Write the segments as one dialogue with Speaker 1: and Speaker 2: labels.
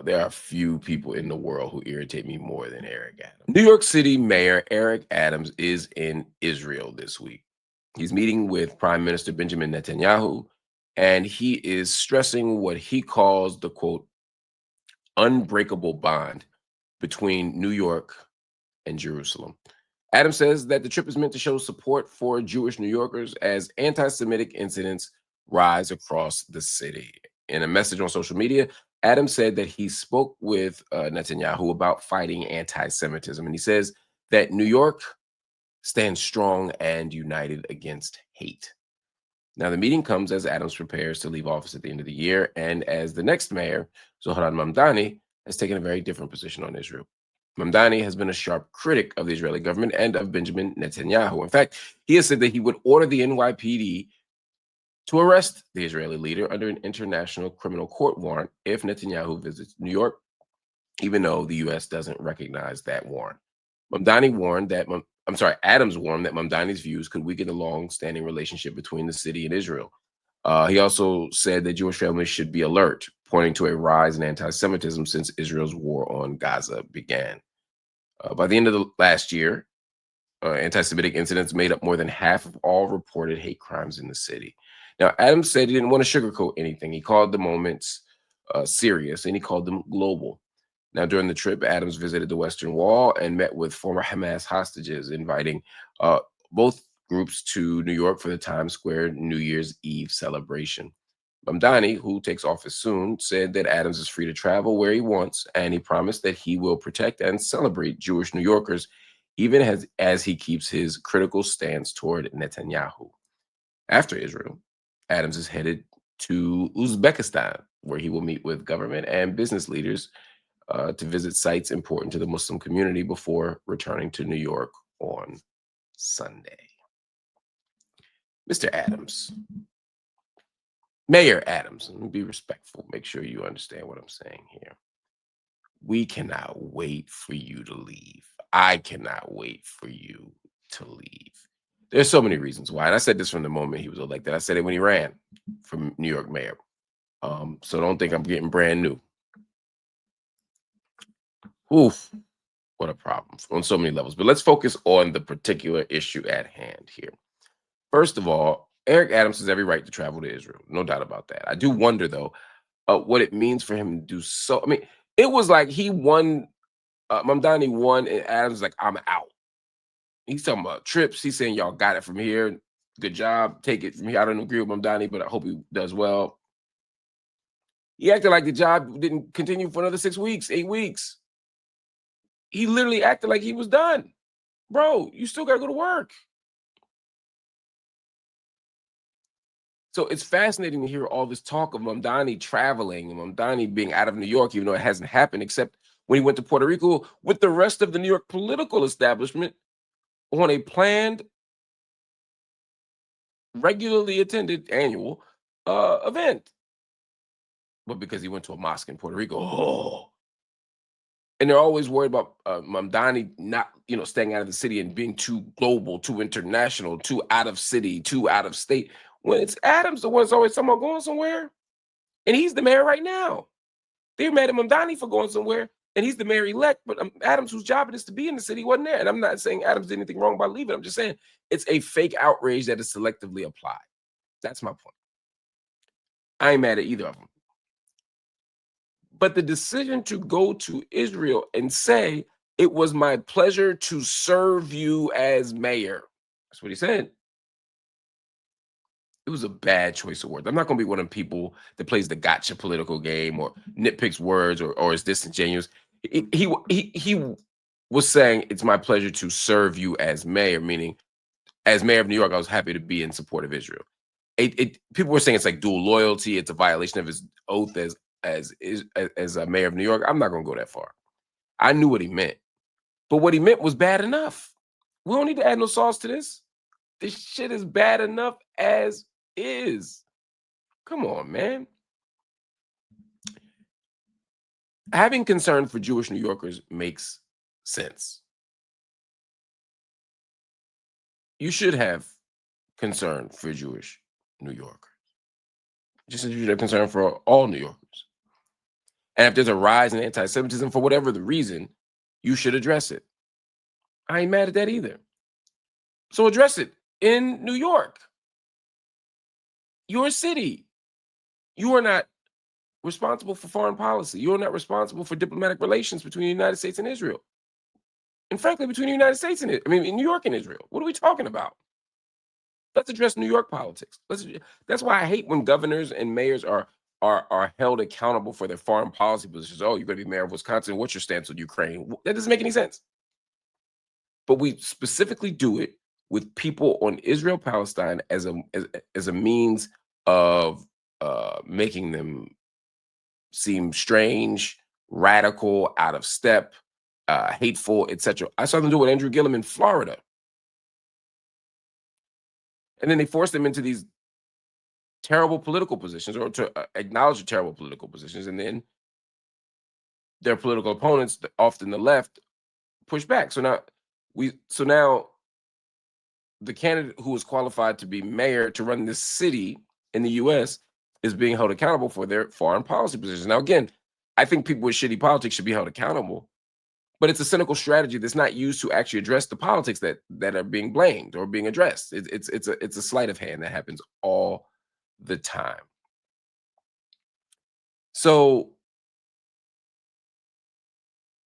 Speaker 1: There are few people in the world who irritate me more than Eric Adams. New York City Mayor Eric Adams is in Israel this week. He's meeting with Prime Minister Benjamin Netanyahu, and he is stressing what he calls the quote, unbreakable bond between New York and Jerusalem. Adams says that the trip is meant to show support for Jewish New Yorkers as anti-Semitic incidents rise across the city. In a message on social media, Adams said that he spoke with Netanyahu about fighting anti-Semitism, and he says that New York stands strong and united against hate. Now, the meeting comes as Adams prepares to leave office at the end of the year, and as the next mayor, Zohran Mamdani, has taken a very different position on Israel. Mamdani has been a sharp critic of the Israeli government and of Benjamin Netanyahu. In fact, he has said that he would order the NYPD to arrest the Israeli leader under an international criminal court warrant if Netanyahu visits New York, even though the U.S. doesn't recognize that warrant. Adams warned that Mamdani's views could weaken the long-standing relationship between the city and Israel. He also said that Jewish families should be alert, pointing to a rise in anti-Semitism since Israel's war on Gaza began. By the end of the last year, anti-Semitic incidents made up more than half of all reported hate crimes in the city. Now, Adams said he didn't want to sugarcoat anything. He called the moments serious, and he called them global. Now, during the trip, Adams visited the Western Wall and met with former Hamas hostages, inviting both groups to New York for the Times Square New Year's Eve celebration. Mamdani, who takes office soon, said that Adams is free to travel where he wants, and he promised that he will protect and celebrate Jewish New Yorkers, even as he keeps his critical stance toward Netanyahu. After Israel, Adams is headed to Uzbekistan, where he will meet with government and business leaders to visit sites important to the Muslim community before returning to New York on Sunday. Mr. Adams, Mayor Adams, let me be respectful. Make sure you understand what I'm saying here. We cannot wait for you to leave. I cannot wait for you to leave. There's so many reasons why. And I said this from the moment he was elected. I said it when he ran for New York mayor. So don't think I'm getting brand new. Oof, what a problem on so many levels. But let's focus on the particular issue at hand here. First of all, Eric Adams has every right to travel to Israel. No doubt about that. I do wonder, though, what it means for him to do so. I mean, it was like he won, Mamdani won, and Adams was like, I'm out. He's talking about trips. He's saying, y'all got it from here. Good job. Take it from here. I don't agree with Mamdani, but I hope he does well. He acted like the job didn't continue for another 6 weeks, 8 weeks. He literally acted like he was done. Bro, you still got to go to work. So it's fascinating to hear all this talk of Mamdani traveling and Mamdani being out of New York, even though it hasn't happened, except when he went to Puerto Rico with the rest of the New York political establishment on a planned, regularly attended annual event. But because he went to a mosque in Puerto Rico, and they're always worried about Mamdani not, staying out of the city and being too global, too international, too out of city, too out of state. When it's Adams, the one that's always talking about going somewhere, and he's the mayor right now. They're mad at Mamdani for going somewhere, and he's the mayor-elect, but Adams, whose job it is to be in the city, wasn't there. And I'm not saying Adams did anything wrong by leaving. I'm just saying it's a fake outrage that is selectively applied. That's my point. I ain't mad at either of them. But the decision to go to Israel and say, it was my pleasure to serve you as mayor. That's what he said. It was a bad choice of words. I'm not going to be one of them people that plays the gotcha political game or nitpicks words or is disingenuous. He was saying, it's my pleasure to serve you as mayor, meaning as mayor of New York, I was happy to be in support of Israel. People were saying it's like dual loyalty. It's a violation of his oath as a mayor of New York. I'm not going to go that far. I knew what he meant. But what he meant was bad enough. We don't need to add no sauce to this. This shit is bad enough as is. Come on, man. Having concern for Jewish New Yorkers makes sense. You should have concern for Jewish New Yorkers. Just as you should have concern for all New Yorkers. And if there's a rise in anti-Semitism for whatever the reason, you should address it. I ain't mad at that either. So address it in New York, your city. You are not responsible for foreign policy. You are not responsible for diplomatic relations between the United States and Israel. And frankly, between the United States and in New York and Israel. What are we talking about? Let's address New York politics. That's why I hate when governors and mayors are held accountable for their foreign policy positions. Oh, you're going to be mayor of Wisconsin. What's your stance on Ukraine? That doesn't make any sense. But we specifically do it with people on Israel Palestine as a means of making them seem strange, radical, out of step, hateful, etc. I saw them do it with Andrew Gillum in Florida, and then they forced them into these terrible political positions, or to acknowledge the terrible political positions, and then their political opponents, often the left, push back. So now the candidate who was qualified to be mayor to run this city in the U.S. is being held accountable for their foreign policy positions. Now, again, I think people with shitty politics should be held accountable, but it's a cynical strategy that's not used to actually address the politics that are being blamed or being addressed. It's a sleight of hand that happens all the time. So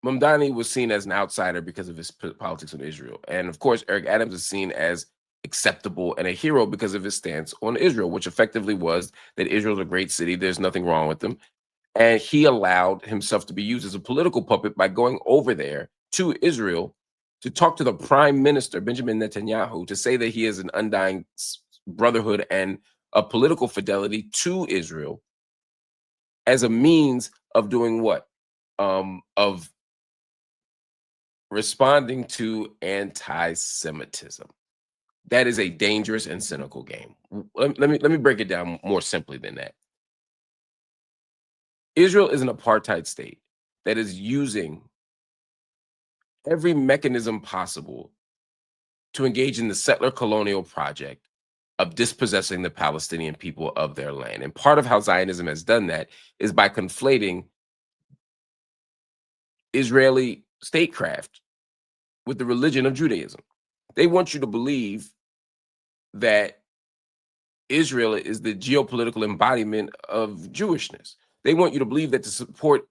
Speaker 1: Mamdani was seen as an outsider because of his politics on Israel. And of course, Eric Adams is seen as acceptable and a hero because of his stance on Israel, which effectively was that Israel's a great city. There's nothing wrong with them. And he allowed himself to be used as a political puppet by going over there to Israel to talk to the prime minister, Benjamin Netanyahu, to say that he is an undying brotherhood and a political fidelity to Israel as a means of doing what? Of responding to anti-Semitism. That is a dangerous and cynical game. Let me break it down more simply than that. Israel is an apartheid state that is using every mechanism possible to engage in the settler colonial project of dispossessing the Palestinian people of their land. And part of how Zionism has done that is by conflating Israeli statecraft with the religion of Judaism. They want you to believe that Israel is the geopolitical embodiment of Jewishness. They want you to believe that to support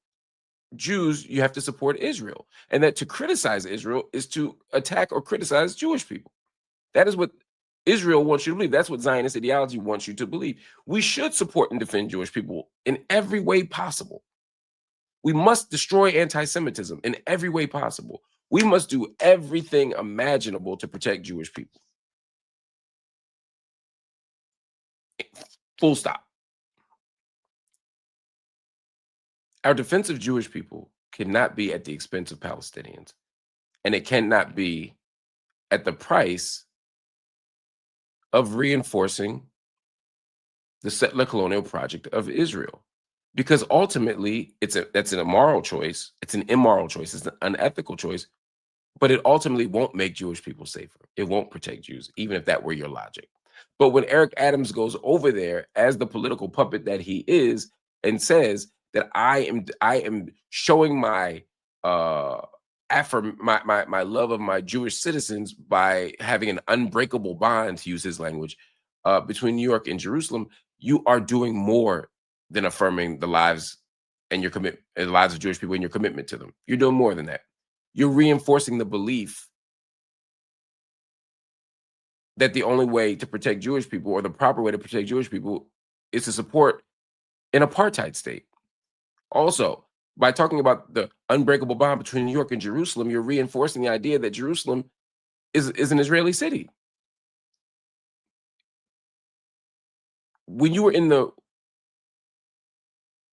Speaker 1: Jews, you have to support Israel, and that to criticize Israel is to attack or criticize Jewish people. That is what Israel wants you to believe. That's what Zionist ideology wants you to believe. We should support and defend Jewish people in every way possible. We must destroy anti-Semitism in every way possible. We must do everything imaginable to protect Jewish people. Full stop. Our defense of Jewish people cannot be at the expense of Palestinians, and it cannot be at the price of reinforcing the settler colonial project of Israel. Because ultimately, that's an immoral choice. It's an immoral choice. It's an unethical choice, but it ultimately won't make Jewish people safer. It won't protect Jews, even if that were your logic. But when Eric Adams goes over there as the political puppet that he is and says that I am showing my my love of my Jewish citizens by having an unbreakable bond, to use his language, between New York and Jerusalem, you are doing more than affirming the lives and the lives of Jewish people and your commitment to them. You're doing more than that. You're reinforcing the belief that the only way to protect Jewish people, or the proper way to protect Jewish people, is to support an apartheid state. Also, by talking about the unbreakable bond between New York and Jerusalem, you're reinforcing the idea that Jerusalem is an Israeli city. When you were in the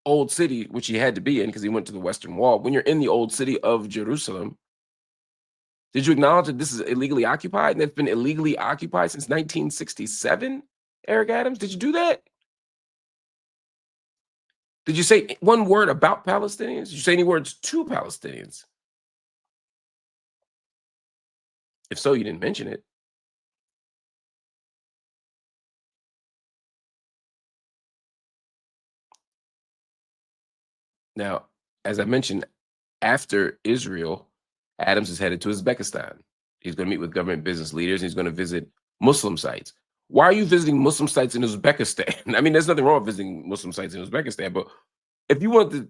Speaker 1: old city, which he had to be in because he went to the Western Wall, when you're in the old city of Jerusalem, did you acknowledge that this is illegally occupied and it's been illegally occupied since 1967? Eric Adams, did you do that? Did you say one word about Palestinians? Did you say any words to Palestinians? If so, you didn't mention it. Now, as I mentioned, after Israel, Adams is headed to Uzbekistan. He's going to meet with government business leaders. And he's going to visit Muslim sites. Why are you visiting Muslim sites in Uzbekistan? I mean, there's nothing wrong with visiting Muslim sites in Uzbekistan, but if you want to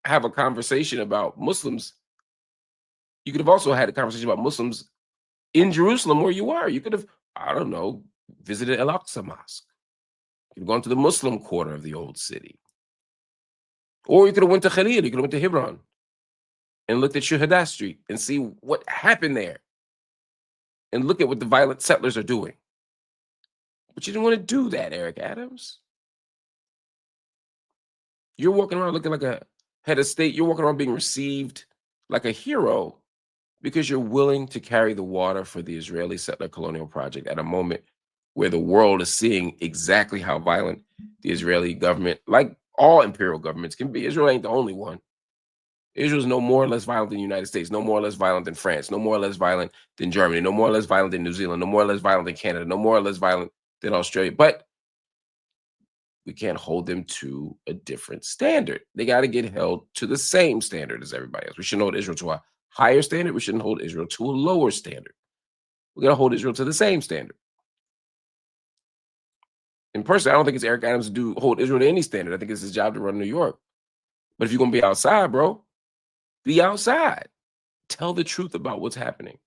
Speaker 1: have a conversation about Muslims, you could have also had a conversation about Muslims in Jerusalem where you are. You could have, I don't know, visited Al Aqsa Mosque. You could have gone to the Muslim quarter of the old city. Or you could have went to Khalil, you could have went to Hebron and looked at Shuhada Street and see what happened there. And look at what the violent settlers are doing. But you didn't want to do that, Eric Adams. You're walking around looking like a head of state. You're walking around being received like a hero because you're willing to carry the water for the Israeli settler colonial project at a moment where the world is seeing exactly how violent the Israeli government, like all imperial governments, can be. Israel ain't the only one. Israel is no more or less violent than the United States, no more or less violent than France, no more or less violent than Germany, no more or less violent than New Zealand, no more or less violent than Canada, no more or less violent than Australia. But we can't hold them to a different standard. They got to get held to the same standard as everybody else. We shouldn't hold Israel to a higher standard. We shouldn't hold Israel to a lower standard. We're going to hold Israel to the same standard. And personally, I don't think it's Eric Adams to hold Israel to any standard. I think it's his job to run New York. But if you're going to be outside, bro, be outside. Tell the truth about what's happening.